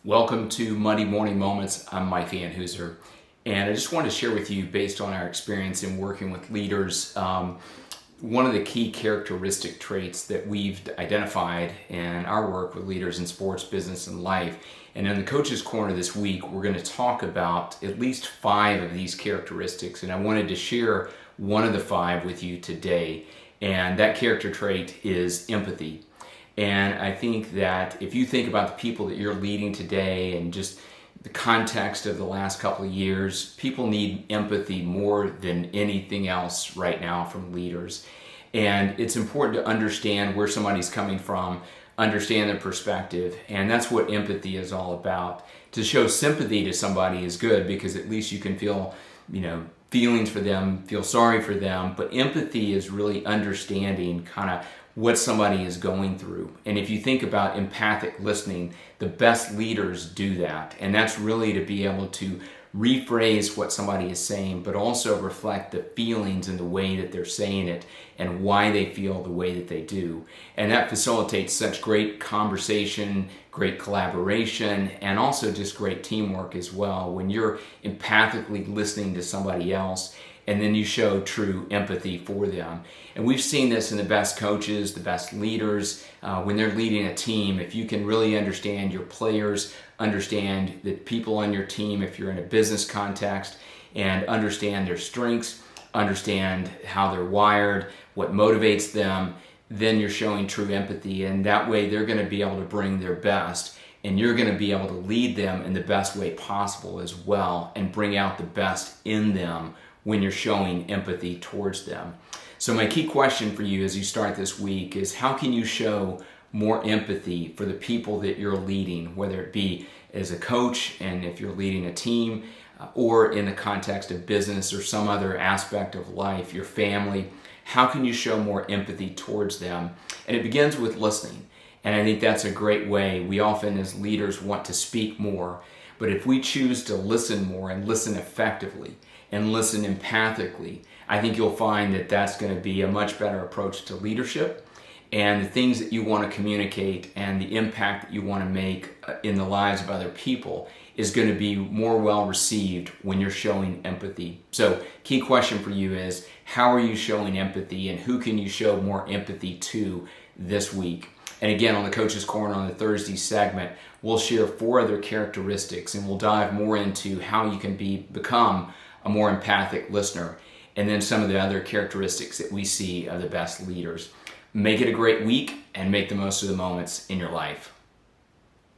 Welcome to Monday Morning Moments. I'm Mike Van Hoozer, and I just wanted to share with you, based on our experience in working with leaders, one of the key characteristic traits that we've identified in our work with leaders in sports, business, and life. And in the Coach's Corner this week, we're going to talk about at least 5 of these characteristics, and I wanted to share one of the 5 with you today, and that character trait is empathy. And I think that if you think about the people that you're leading today and just the context of the last couple of years, people need empathy more than anything else right now from leaders. And it's important to understand where somebody's coming from, understand their perspective, and that's what empathy is all about. To show sympathy to somebody is good because at least you can feel, feelings for them, feel sorry for them, but empathy is really understanding kind of what somebody is going through. And if you think about empathic listening, the best leaders do that. And that's really to be able to rephrase what somebody is saying, but also reflect the feelings and the way that they're saying it and why they feel the way that they do. And that facilitates such great conversation, great collaboration, and also just great teamwork as well when you're empathically listening to somebody else and then you show true empathy for them. And we've seen this in the best coaches, the best leaders, when they're leading a team. If you can really understand your players, understand the people on your team if you're in a business context, and understand their strengths, understand how they're wired, what motivates them, then you're showing true empathy. And that way they're going to be able to bring their best, and you're going to be able to lead them in the best way possible as well and bring out the best in them when you're showing empathy towards them. So my key question for you as you start this week is, how can you show more empathy for the people that you're leading, whether it be as a coach and if you're leading a team, or in the context of business or some other aspect of life, your family? How can you show more empathy towards them? And it begins with listening. And I think that's a great way. We often as leaders want to speak more, but if we choose to listen more and listen effectively and listen empathically, I think you'll find that that's going to be a much better approach to leadership, and the things that you want to communicate and the impact that you want to make in the lives of other people is going to be more well received when you're showing empathy. So key question for you is, how are you showing empathy, and who can you show more empathy to this week? And again, on the Coach's Corner on the Thursday segment, we'll share 4 other characteristics, and we'll dive more into how you can become a more empathic listener, and then some of the other characteristics that we see of the best leaders. Make it a great week and make the most of the moments in your life.